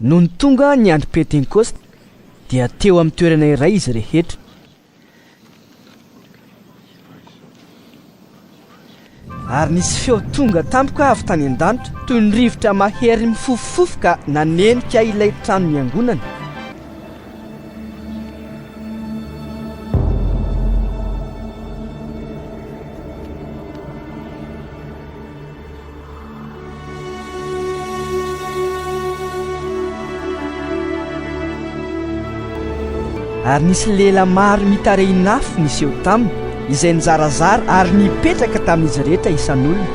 No ny tonga ny andro Pentekosta dia teo amin'ny toerana iray izy rehetra. Ary nisy feo tonga tampoka avy tany an-danitra toy ny rivotra mahery mifofofofoka nanenika ilay trano miangonana. Ary nisy lela maro mitarehiny nafy nisy eo taminy izay nizarazara ary nipetraka tamin'izy rehetra isan'olona.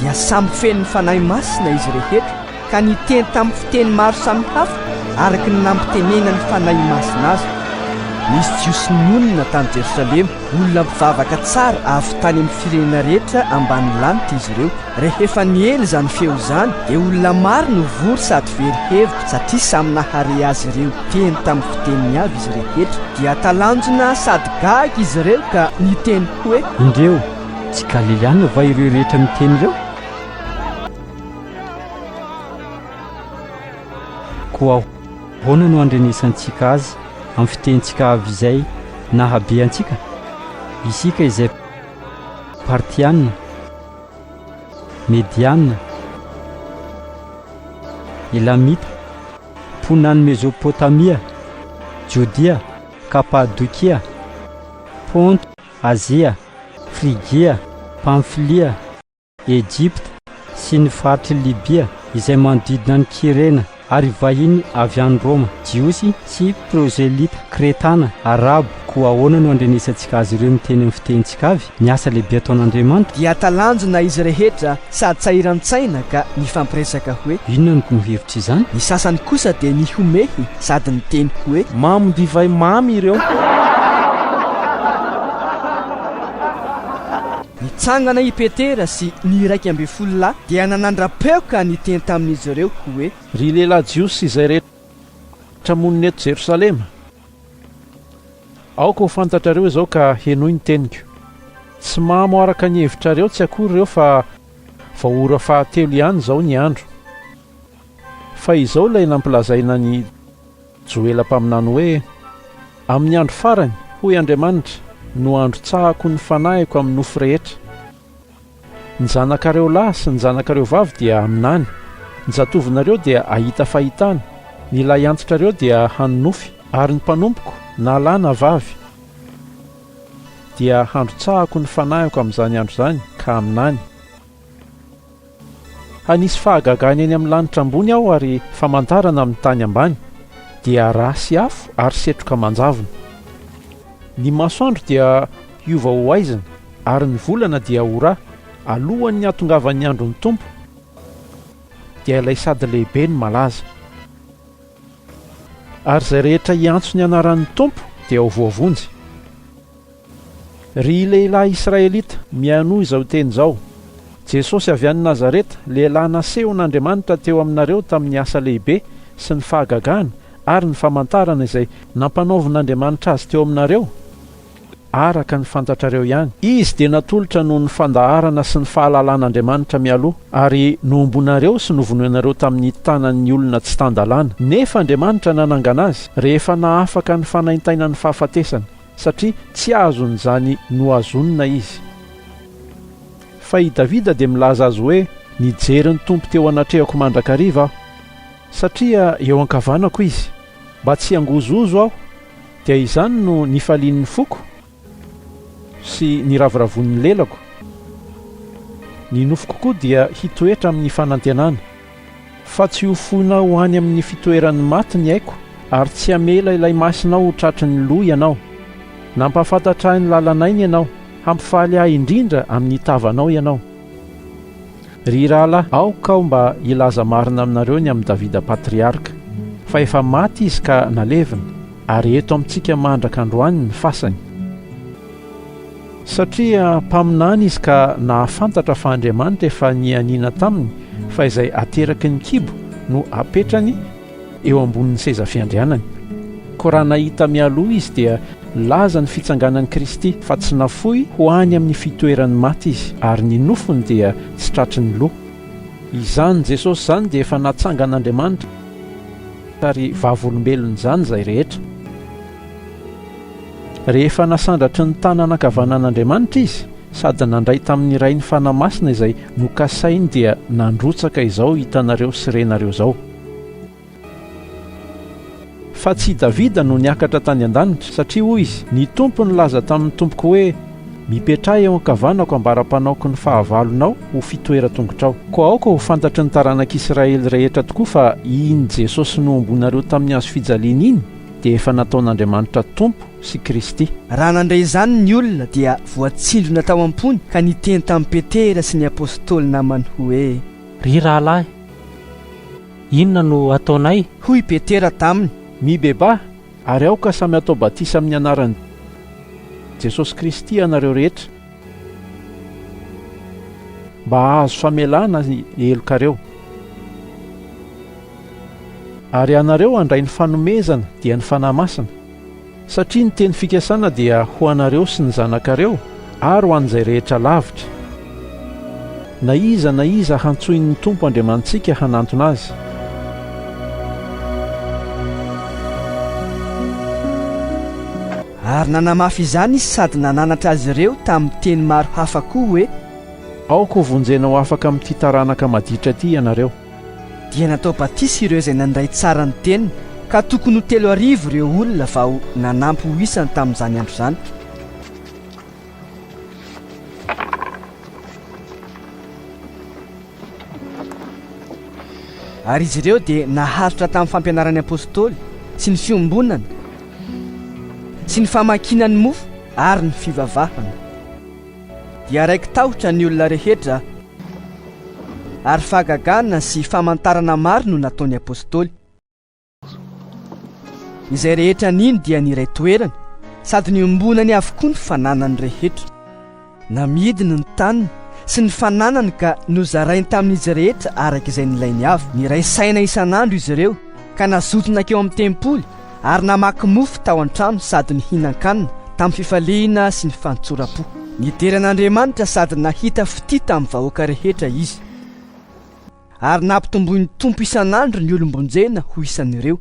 Dia samby fen'ny fanahy masina izy rehetra ka niteny tamin'ny fiteny maro samihafa araka ny nampitenena ny fanahy masina azy. Nisy jiosy ny olona tany Jerosalema, olona mpivavaka tsara avy tany amin'ny firenena rehetra ambany lanitra izy ireo. Rehefa niely izany feo izany dia olona maro novory sady very hevitra satria samy nahare azy ireo teny tamin'ny fiteniny avy izy rehetra. Dia talanjona sady gaga izy ireo ka niteny hoe, indreo tsy Galiliana va ireo rehetra miteny ireo? Koa ahoana no andrenesantsika azy amin'ny fitentsika avy izay nahabeantsika, isika izay Partiana, Mediana, Elamita, mponany Mesopotamia, Judea, Kapadokia, Ponto, Azia, Frigia, Pamfilia, Egypte sy ny faritry Libia izay manodidina ny Kirena ary vahiny avy any Roma, jiosy sy proselita, kretana, arabo. Koa ahoana no andrenesantsika azy ireo miteny amin'ny fitentsika avy ny asa lehibe ataon'Andriamanitra? Dia talanjona izy rehetra sady tsahiran-tsaina ka nifampiresaka hoe, inona no hevitra izany? Ny sasany kosa dia nihomehy sady niteny hoe, mamy divay mamy ireo. Nitsangana i Petera sy ny 12 lahy dia nanandra-peo ka niteny tamin'izy ireo hoe, ry lehilahy jiosy izay rehetra monina eto Jerosalema, aoka ho fantatrareo izao ka henoy ny teniko. Tsy mamo araka ny hevitrareo tsy akory ireo fa vaora fahatelo ihany izao ny andro. Fa izao ilay nampilazaina ny Joela-mpaminany hoe, amin'ny andro farany, hoy Andriamanitra, no andro tsahako ny fanahiko amin'ny nofo rehetra. Ny zanakareo lahy sy ny zanakareo vavy dia aminany, ny zatovinareo dia ahita fahitana, ny lahy antsitrareo dia hanonofy, ary ny mpanompoko na lahy na vavy dia handrotsahako ny fanahiko amin'izany andro izany ka aminany. Hanisy fahagagany eny amin'ny lanitra ambony aho ary famantarana amin'ny tany ambany, dia rasy afo ary setroka manjavona. Ny masoandro dia hiova ho aizina ary ny volana dia hora alohan'ny hatongavan'ny andron'ny Tompo, dia ilay sady lehibe ny malaza. Ary izay rehetra hiantso ny anaran'ny Tompo dia ho voavonjy. Ry lehilahy Israelita, mianohy izao teny izao, Jesosy avy any Nazareta, lehilahy nasehon'Andriamanitra teo aminareo tamin'ny asa lehibe sy ny fahagagana ary ny famantarana izay nampanaovin'Andriamanitra azy teo aminareo, araka ny fantatrareo ihany. Izy dia natolotra noho ny fandaharana sy ny fahalalàn'Andriamanitra mialoha, ary nombonareo sy novonoanareo tamin'ny tanan'ny olona tsy tandalàna. Nefa Andriamanitra nanangana azy rehefa nahafaka ny fanaintaina ny fahafatesana, satria tsy azon'izany noazonina izy. Fa i Davida dia milaza azy hoe, nijery ny Tompo teo anatrehako mandrakariva aho, satria eo ankavanako izy, mba tsy hangozozo aho, dia izany no nifalian'ny foko sy niraviravon'ny lelako. Ny nofoko koa dia hitoetra amin'ny fanantenana, fa tsy ho foina ho any amin'ny fitoeran'ny maty ny aiko, ary tsy hamela ilay masinao ho tratry ny lo ianao. Nampafantatra ny lalanainy ianao, hampifaly ahy indrindra amin'ny tavanao ianao. ry rahalahy, aoka aho mba hilaza marina aminareo ny amin'ny Davida patriarka, fa efa maty izy ka nalevina, ary eto amintsika mandraka androany ny fasany. Satria mpaminany izy ka nahafantatra fa Andriamanitra efa nianiana taminy, fa izay ateraky ny kibo no apetrany eo ambonin'ny seza fiandrianany. Ko raha nahita mialoha izy dia laza ny fitsanganan'i Kristy, fa tsy nafoy ho any amin'ny fitoeran'ny maty izy, ary ny nofony dia tsy tratry ny loha. Izany Jesosy zany dia efa natsangan'Andriamanitra, ary vavolombelona zany izay rehetra. Rehefa nasandratry ny tanana ankavanan'Andriamanitra izy, sady nandray tamin'ny iray ny fanamasina izay nokasainy, dia nandrotsaka izao hitanareo sy renareo zao. Fa tsy Davida no niakatra tany an-danitra, satria hoy izy, ny tompo nilaza tamin'ny tompoko hoe, mipetrahy eo ankavanako ambara-panaoko ny fahavalonao ho fitoera-tongotrao. Ko aoka ho fantatry ny taranak'Israely rehetra tokoa fa iny Jesosy noombonareo tamin'ny hazo fijaliana iny dia efa nataon'Andriamanitra Tompo sy Kristy. Raha nandray izany ny olona dia voatsindrona tao am-pony ka niteny tamin'ny Petera sy ny apôstôly namany hoe, ry rahalahy, inona no ataonay? Hoy Petera taminy, mibeba ary aoka samy atao batisa amin'ny anaran'i Jesosy Kristy anareo rehetra, mba hahazo famelana ny helokareo. Ary anareo andray ny fanomezana dia ny fanahy masina, satria ny teny fikasana dia ho anareo sy ny zanakareo ary ho an'izay rehetra lavitra. Na iza hantsoin'ny Tompo Andriamantsika hanantona azy. Ary nanamafy izany izy sady nananatra azy ireo tamin'ny teny maro hafa koa hoe, aoka ho vonjenao afaka amin'ity taranaka maditra ity ianareo. Dia natao batisa ireo izay nandray tsara ny teniny, ka tokony ho 3,000 ireo olona fa ho nanampy ho isany tamin'izany andro izany. Ary izy ireo dia naharitra tamin'ny fampianaran'ny apôstôly sy ny fiombonana sy ny famakinan'ny mofo ary ny fivavahana. Dia raiky tahotra ny olona rehetra, ary fahagagana sy famantarana maro no nataon'ny apôstôly. Izay rehetra niny dia niray toerana, sady niombonany avokoa ny fananany rehetra. Namidiny ny taniny sy ny fananany ka nozarainy tamin'izy rehetra araka izay nilainy avy. Niray saina isan'andro izy ireo, ka nazotona keo amin'ny tempoly, ary namaky mofo tao an-trano sady nihinan-kanina tamin'ny fifaliana sy ny fantsoram-po. Niteran'Andriamanitra sady nahita fity tamin'ny vahoaka rehetra izy, ary nampitomboin'ny tompo isan'andro ny olombonjena ho isan'ireo.